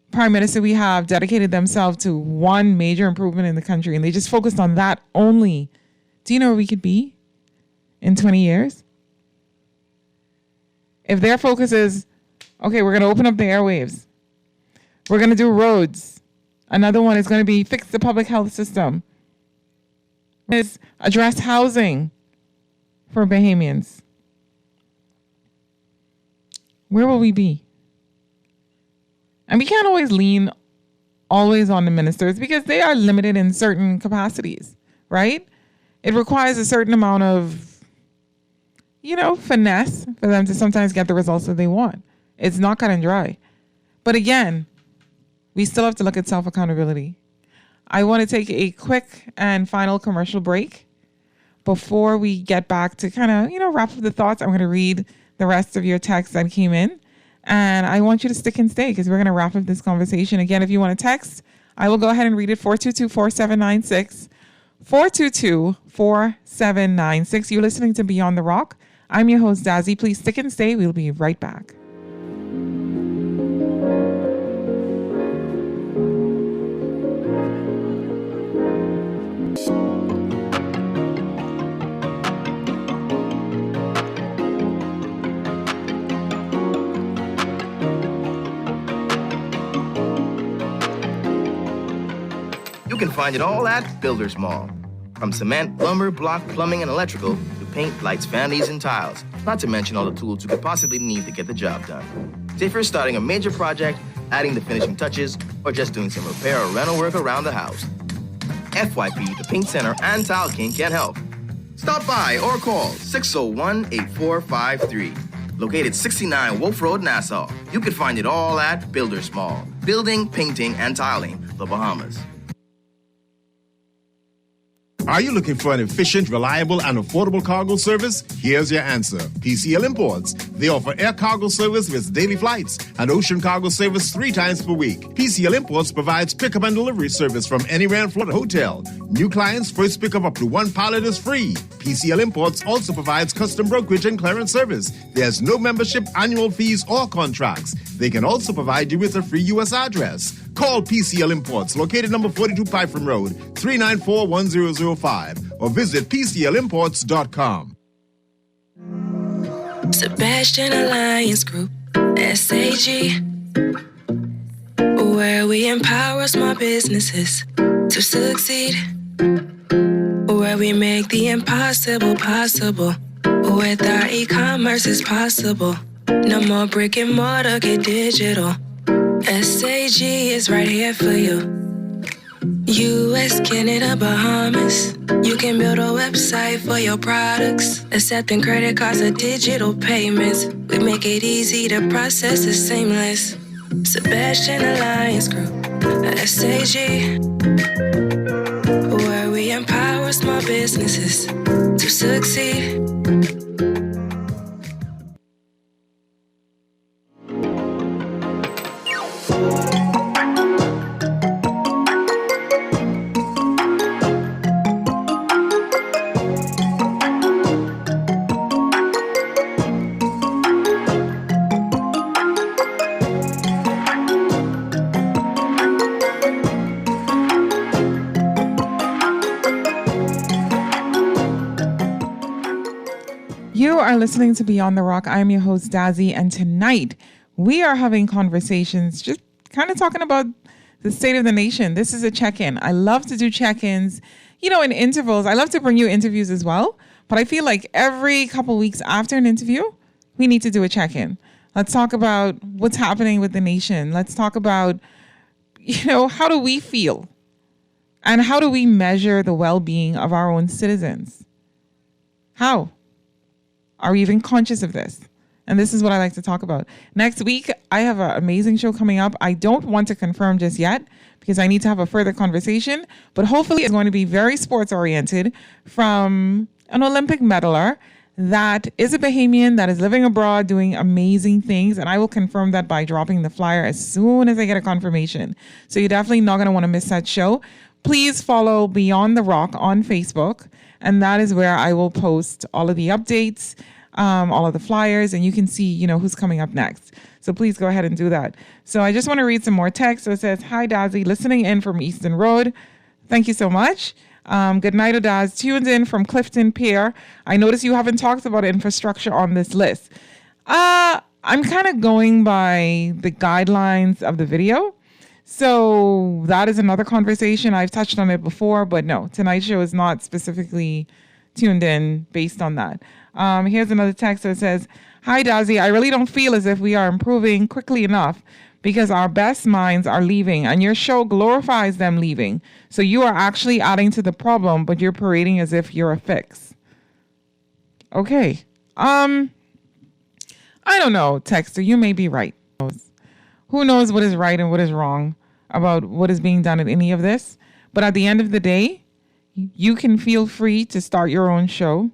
prime minister we have dedicated themselves to one major improvement in the country and they just focused on that only, do you know where we could be in 20 years? If their focus is, okay, we're going to open up the airwaves. We're going to do roads. Another one is going to be fix the public health system. Is address housing for Bahamians. Where will we be? And we can't always lean always on the ministers because they are limited in certain capacities, right? It requires a certain amount of, you know, finesse for them to sometimes get the results that they want. It's not cut and dry. But again, we still have to look at self-accountability. I want to take a quick and final commercial break before we get back to kind of, wrap up the thoughts. I'm going to read the rest of your texts that came in. And I want you to stick and stay because we're going to wrap up this conversation. Again, if you want to text, I will go ahead and read it. 422-4796. 422-4796. You're listening to Beyond the Rock. I'm your host, Dazzy. Please stick and stay. We'll be right back. You can find it all at Builders Mall. From cement, lumber, block, plumbing, and electrical, to paint, lights, vanities, and tiles. Not to mention all the tools you could possibly need to get the job done. Say if you're starting a major project, adding the finishing touches, or just doing some repair or rental work around the house. FYP, the Paint Center, and Tile King can help. Stop by or call 601-8453. Located 69 Wolf Road, Nassau. You can find it all at Builders Mall. Building, painting, and tiling, the Bahamas. Are you looking for an efficient, reliable, and affordable cargo service? Here's your answer. PCL Imports. They offer air cargo service with daily flights and ocean cargo service 3 times per week. PCL Imports provides pickup and delivery service from anywhere in Florida hotel. New clients, first pickup up to 1 pallet is free. PCL Imports also provides custom brokerage and clearance service. There's no membership, annual fees, or contracts. They can also provide you with a free U.S. address. Call PCL Imports, located number 42 Python Road, 394-1005, or visit PCLimports.com. Sebastian Alliance Group, SAG, where we empower small businesses to succeed, where we make the impossible possible. With our e-commerce is possible. No more brick and mortar, get digital. SAG is right here for you. US, Canada, Bahamas. You can build a website for your products, accepting credit cards or digital payments. We make it easy to process, it's seamless. Sebastian Alliance Group, SAG, where we empower small businesses to succeed. You are listening to Beyond the Rock. I'm your host, Dazzy, and tonight we are having conversations, just kind of talking about the state of the nation. This is a check-in. I love to do check-ins, in intervals. I love to bring you interviews as well, but I feel like every couple weeks after an interview, we need to do a check-in. Let's talk about what's happening with the nation. Let's talk about, how do we feel? And how do we measure the well-being of our own citizens? How? Are we even conscious of this? And this is what I like to talk about. Next week, I have an amazing show coming up. I don't want to confirm just yet because I need to have a further conversation, but hopefully it's going to be very sports oriented from an Olympic medaler that is a Bahamian that is living abroad doing amazing things. And I will confirm that by dropping the flyer as soon as I get a confirmation. So you're definitely not going to want to miss that show. Please follow Beyond the Rock on Facebook. And that is where I will post all of the updates, all of the flyers, and you can see, who's coming up next. So please go ahead and do that. So I just want to read some more text. So it says, "Hi, Dazzy, listening in from Easton Road." Thank you so much. Good night, Odaz. Tuned in from Clifton Pier. I notice you haven't talked about infrastructure on this list. I'm kind of going by the guidelines of the video. So that is another conversation. I've touched on it before, but no, tonight's show is not specifically tuned in based on that. Here's another text that says, "Hi, Dazzy. I really don't feel as if we are improving quickly enough because our best minds are leaving and your show glorifies them leaving. So you are actually adding to the problem, but you're parading as if you're a fix." Okay. I don't know, texter. You may be right. Who knows what is right and what is wrong about what is being done in any of this? But at the end of the day, you can feel free to start your own show,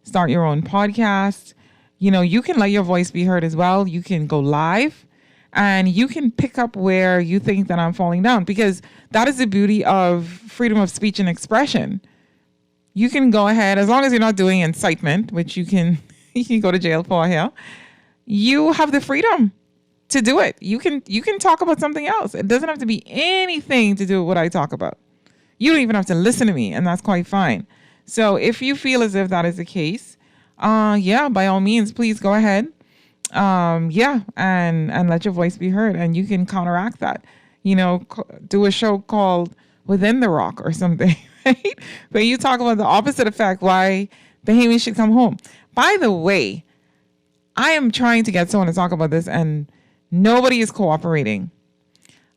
start your own podcast. You know, you can let your voice be heard as well. You can go live and you can pick up where you think that I'm falling down, because that is the beauty of freedom of speech and expression. You can go ahead, as long as you're not doing incitement, which you can go to jail for here. You have the freedom to do it. You can talk about something else. It doesn't have to be anything to do with what I talk about. You don't even have to listen to me, and that's quite fine. So if you feel as if that is the case, by all means, please go ahead. And let your voice be heard, and you can counteract that. You know, do a show called Within the Rock or something, right? But you talk about the opposite effect, why Bahamians should come home. By the way, I am trying to get someone to talk about this, and nobody is cooperating.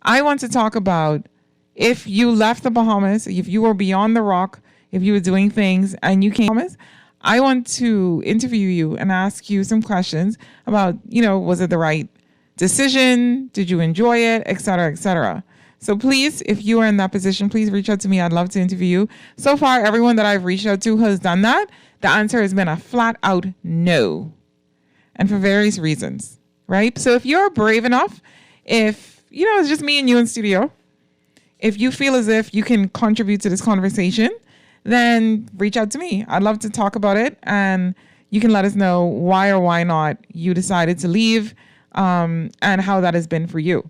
I want to talk about if you left the Bahamas, if you were beyond the rock, if you were doing things and you came to the Bahamas, I want to interview you and ask you some questions about, you know, was it the right decision? Did you enjoy it? Et cetera, et cetera. So please, if you are in that position, please reach out to me. I'd love to interview you. So far, everyone that I've reached out to has done that. The answer has been a flat out no. And for various reasons, right? So if you're brave enough, if, you know, it's just me and you in studio, if you feel as if you can contribute to this conversation, then reach out to me. I'd love to talk about it, and you can let us know why or why not you decided to leave, and how that has been for you.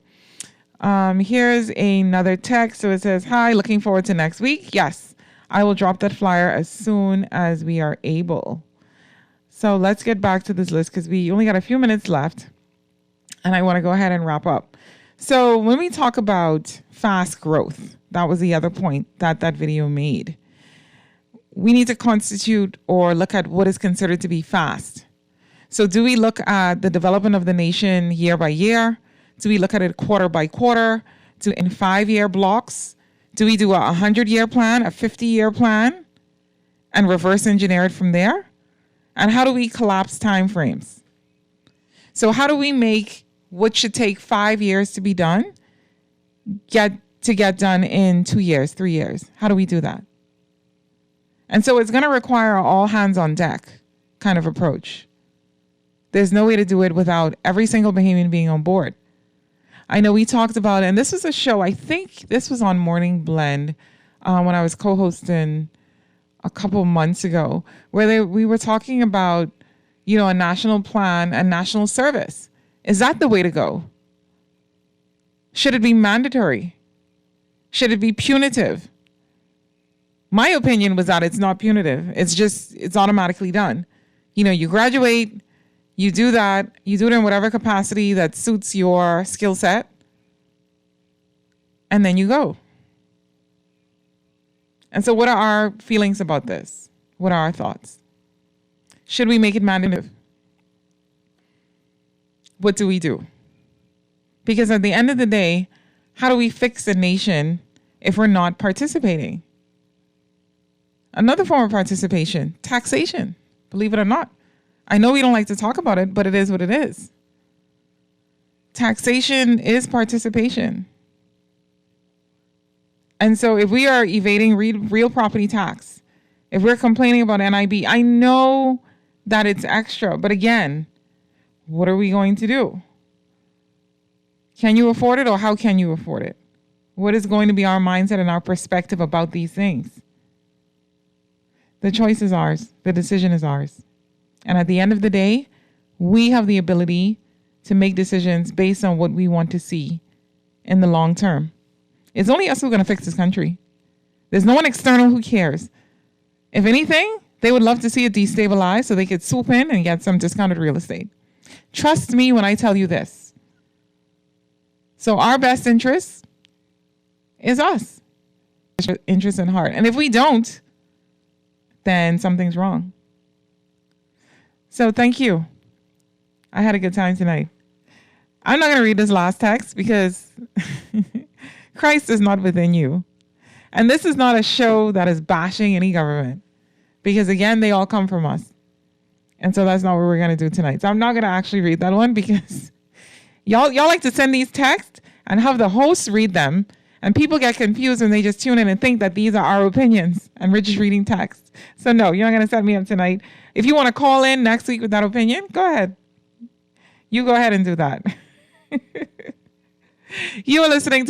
Here's another text. So it says, hi, looking forward to next week. Yes, I will drop that flyer as soon as we are able. So let's get back to this list, because we only got a few minutes left, and I want to go ahead and wrap up. So when we talk about fast growth, that was the other point that video made. We need to constitute or look at what is considered to be fast. So do we look at the development of the nation year by year? Do we look at it quarter by quarter? In 5-year blocks? Do we do a 100-year plan, a 50-year plan, and reverse engineer it from there? And how do we collapse timeframes? So how do we make what should take 5 years to be done get done in 2 years, 3 years? How do we do that? And so it's going to require all hands on deck kind of approach. There's no way to do it without every single Bahamian being on board. I know we talked about it, and this was a show, I think this was on Morning Blend when I was co-hosting a couple months ago, where we were talking about, you know, a national plan and national service. Is that the way to go? Should it be mandatory? Should it be punitive? My opinion was that it's not punitive. It's automatically done. You know, you graduate, you do that, you do it in whatever capacity that suits your skill set, and then you go. And so what are our feelings about this? What are our thoughts? Should we make it mandatory? What do we do? Because at the end of the day, how do we fix a nation if we're not participating? Another form of participation, taxation, believe it or not. I know we don't like to talk about it, but it is what it is. Taxation is participation. And so if we are evading real property tax, if we're complaining about NIB, I know that it's extra, but again, what are we going to do? Can you afford it, or how can you afford it? What is going to be our mindset and our perspective about these things? The choice is ours. The decision is ours. And at the end of the day, we have the ability to make decisions based on what we want to see in the long term. It's only us who are going to fix this country. There's no one external who cares. If anything, they would love to see it destabilized so they could swoop in and get some discounted real estate. Trust me when I tell you this. So our best interest is us. Interest in heart. And if we don't, then something's wrong. So thank you. I had a good time tonight. I'm not going to read this last text because Christ is not within you. And this is not a show that is bashing any government, because again, they all come from us. And so that's not what we're going to do tonight. So I'm not going to actually read that one, because y'all like to send these texts and have the host read them And people get confused when they just tune in and think that these are our opinions and we're just reading text. So no, you're not going to set me up tonight. If you want to call in next week with that opinion, go ahead. You go ahead and do that. You are listening to